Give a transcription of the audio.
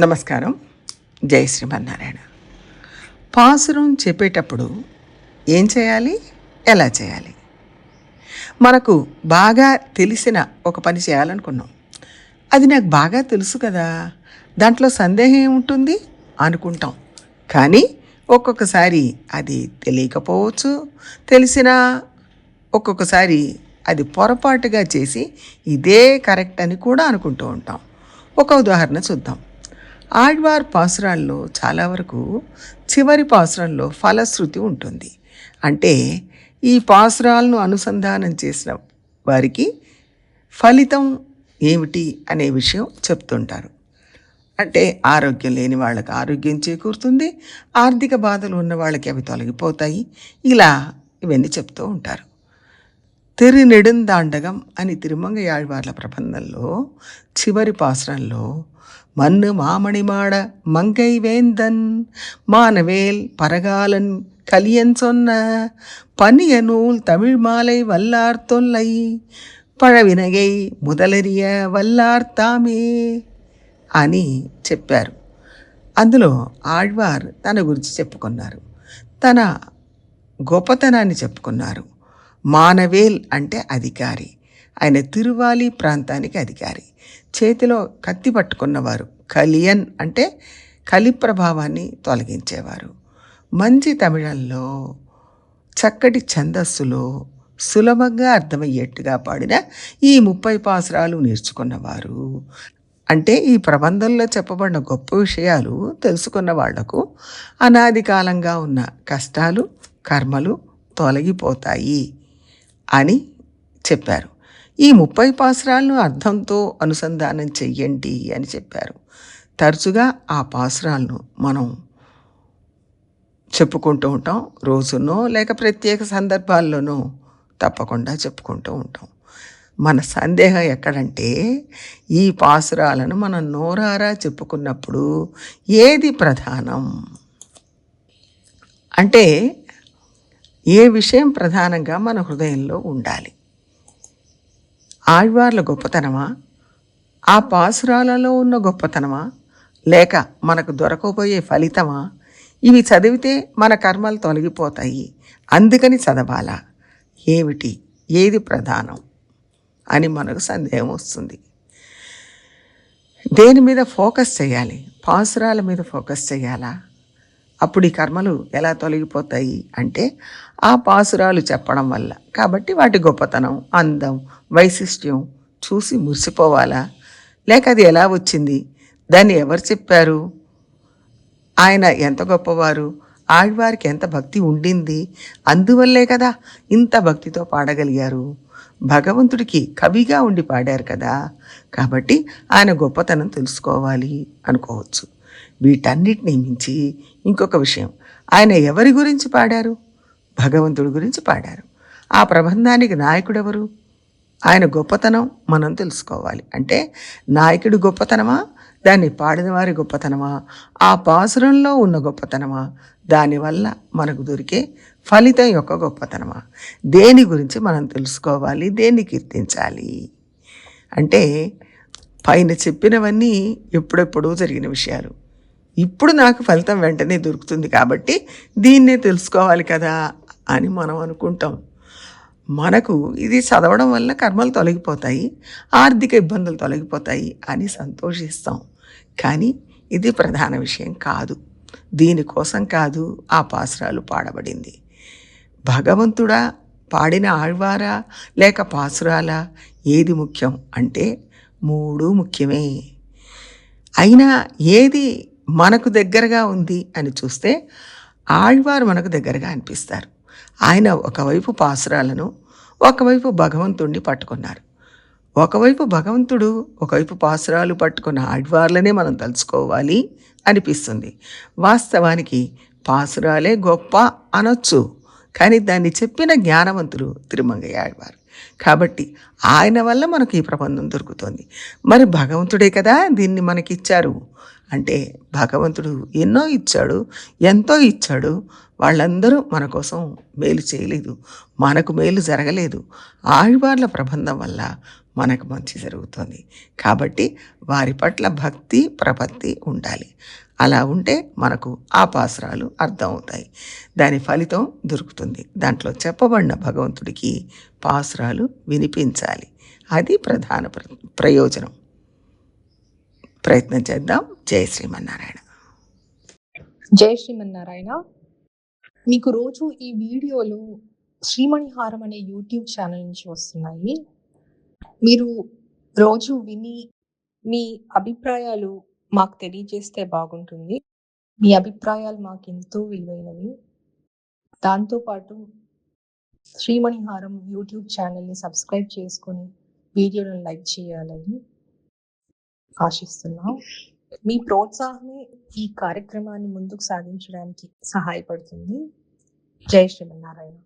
నమస్కారం. జై శ్రీమన్నారాయణ. పాసురం చెప్పేటప్పుడు ఏం చేయాలి, ఎలా చేయాలి? మనకు బాగా తెలిసిన ఒక పని చేయాలనుకున్నాం. అది నాకు బాగా తెలుసు కదా, దాంట్లో సందేహం ఏముంటుంది అనుకుంటాం. కానీ ఒక్కొక్కసారి అది తెలియకపోవచ్చు, తెలిసినా ఒక్కొక్కసారి అది పొరపాటుగా చేసి ఇదే కరెక్ట్ అని కూడా అనుకుంటూ ఉంటాం. ఒక ఉదాహరణ చూద్దాం. ఆళ్వార్ పాసురాల్లో చాలా వరకు చివరి పాసురంలో ఫలశ్రుతి ఉంటుంది. అంటే ఈ పాసురాలను అనుసంధానం చేసిన వారికి ఫలితం ఏమిటి అనే విషయం చెప్తుంటారు. అంటే ఆరోగ్యం లేని వాళ్ళకి ఆరోగ్యం చేకూరుతుంది, ఆర్థిక బాధలు ఉన్న వాళ్ళకి అవి తొలగిపోతాయి. ఇలా ఇవన్నీ చెప్తూ ఉంటారు. తిరునెడుందాండగం అని తిరుమంగయాళ్వార్ల ప్రబంధంలో చివరి పాసురంలో మన్ను మామణిమాడ మంగై వేందన్ మానవేల్ పరగాలన్ కలియన్ சொன்ன பன்னிய நூல் தமிழ் மாலை வல்லார் தொல்லை పழవినగై முதலறிய వల్లార్ తామే అని చెప్పారు. అందులో ఆళ్వార్ తన గురించి చెప్పుకున్నారు, తన గొప్పతనాన్ని చెప్పుకున్నారు. మానవేల్ అంటే అధికారి, ఆయన తిరువాలి ప్రాంతానికి అధికారి, చేతిలో కత్తి పట్టుకున్నవారు. కలియన్ అంటే కలి ప్రభావాన్ని తొలగించేవారు. మంచి తమిళంలో చక్కటి ఛందస్సులో సులభంగా అర్థమయ్యేట్టుగా పాడిన ఈ 30 పాసురాలు నేర్చుకున్నవారు. అంటే ఈ ప్రబంధంలో చెప్పబడిన గొప్ప విషయాలు తెలుసుకున్న వాళ్లకు అనాది కాలంగా ఉన్న కష్టాలు కర్మలు తొలగిపోతాయి అని చెప్పారు. ఈ 30 పాసురాలను అర్థంతో అనుసంధానం చెయ్యండి అని చెప్పారు. తరచుగా ఆ పాసురాలను మనం చెప్పుకుంటూ ఉంటాం. రోజునో లేక ప్రత్యేక సందర్భాల్లోనో తప్పకుండా చెప్పుకుంటూ ఉంటాం. మన సందేహం ఎక్కడంటే ఈ పాసురాలను మనం నోరారా చెప్పుకున్నప్పుడు ఏది ప్రధానం, అంటే ఏ విషయం ప్రధానంగా మన హృదయంలో ఉండాలి? ఆళ్వార్ల గొప్పతనమా, ఆ పాసురాలలో ఉన్న గొప్పతనమా, లేక మనకు దొరకబోయే ఫలితమా? ఇవి చదివితే మన కర్మలు తొలగిపోతాయి అందుకని చదవాలా? ఏమిటి, ఏది ప్రధానం అని మనకు సందేహం వస్తుంది. దేని మీద ఫోకస్ చేయాలి? పాసురాల మీద ఫోకస్ చేయాలా? అప్పుడు ఈ కర్మలు ఎలా తొలగిపోతాయి అంటే ఆ పాసురాలు చెప్పడం వల్ల. కాబట్టి వాటి గొప్పతనం, అందం, వైశిష్ట్యం చూసి మురిసిపోవాలా? లేక అది ఎలా వచ్చింది, దాన్ని ఎవరు చెప్పారు, ఆయన ఎంత గొప్పవారు, ఆళ్వారికి ఎంత భక్తి ఉండింది, అందువల్లే కదా ఇంత భక్తితో పాడగలిగారు, భగవంతుడికి కవిగా ఉండి పాడారు కదా, కాబట్టి ఆయన గొప్పతనం తెలుసుకోవాలి అనుకోవచ్చు. వీటన్నిటినీ మించి ఇంకొక విషయం, ఆయన ఎవరి గురించి పాడారు? భగవంతుడి గురించి పాడారు. ఆ ప్రబంధానికి నాయకుడెవరు? ఆయన గొప్పతనం మనం తెలుసుకోవాలి. అంటే నాయకుడి గొప్పతనమా, దాన్ని పాడిన వారి గొప్పతనమా, ఆ పాసురంలో ఉన్న గొప్పతనమా, దానివల్ల మనకు దొరికే ఫలితం యొక్క గొప్పతనమా? దేని గురించి మనం తెలుసుకోవాలి, దేన్ని కీర్తించాలి? అంటే పైన చెప్పినవన్నీ ఎప్పుడెప్పుడూ జరిగిన విషయాలు. ఇప్పుడు నాకు ఫలితం వెంటనే దొరుకుతుంది కాబట్టి దీన్నే తెలుసుకోవాలి కదా అని మనం అనుకుంటాం. మనకు ఇది చదవడం వల్ల కర్మలు తొలగిపోతాయి, ఆర్థిక ఇబ్బందులు తొలగిపోతాయి అని సంతోషిస్తాం. కానీ ఇది ప్రధాన విషయం కాదు. దీనికోసం కాదు ఆ పాసురాలు పాడబడింది. భగవంతుడా, పాడిన ఆళ్వారా, లేక పాసురాలా, ఏది ముఖ్యం అంటే 3 ముఖ్యమే. అయినా ఏది మనకు దగ్గరగా ఉంది అని చూస్తే ఆళ్వారు మనకు దగ్గరగా అనిపిస్తారు. ఆయన ఒకవైపు పాసురాలను, ఒకవైపు భగవంతుడిని పట్టుకున్నారు. ఒకవైపు భగవంతుడు, ఒకవైపు పాసురాలు పట్టుకున్న ఆళ్వార్లనే మనం తలుచుకోవాలి అనిపిస్తుంది. వాస్తవానికి పాసురాలే గొప్ప అనొచ్చు, కానీ దాన్ని చెప్పిన జ్ఞానవంతులు తిరుమంగయాళ్వారు. కాబట్టి ఆయన వల్ల మనకు ఈ ప్రబంధం దొరుకుతుంది. మరి భగవంతుడే కదా దీన్ని మనకిచ్చారు. అంటే భగవంతుడు ఎన్నో ఇచ్చాడు, ఎంతో ఇచ్చాడు. వాళ్ళందరూ మన కోసం మేలు చేయలేదు, మనకు మేలు జరగలేదు. ఆళ్వార్ల ప్రబంధం వల్ల మనకు మంచి జరుగుతుంది. కాబట్టి వారి పట్ల భక్తి, ప్రపత్తి ఉండాలి. అలా ఉంటే మనకు ఆ పాసురాలు అర్థమవుతాయి. దాని ఫలితం దొరుకుతుంది. దాంట్లో చెప్పబడిన భగవంతుడికి పాసురాలు వినిపించాలి. అది ప్రధాన ప్రయోజనం. ప్రయత్నం చేద్దాం. జై శ్రీమన్నారాయణ. జై శ్రీమన్నారాయణ. మీకు రోజు ఈ వీడియోలు శ్రీమణిహారం అనే యూట్యూబ్ ఛానల్ నుంచి వస్తున్నాయి. మీరు రోజు విని మీ అభిప్రాయాలు మాకు తెలియజేస్తే బాగుంటుంది. మీ అభిప్రాయాలు మాకు ఎంతో విలువైనవి. దాంతోపాటు శ్రీమణిహారం యూట్యూబ్ ఛానల్ని సబ్స్క్రైబ్ చేసుకొని వీడియోలను లైక్ చేయాలని ఆశిస్తున్నాం. మీ ప్రోత్సాహమే ఈ కార్యక్రమాన్ని ముందుకు సాగించడానికి సహాయపడుతుంది. జై శ్రీమన్నారాయణ.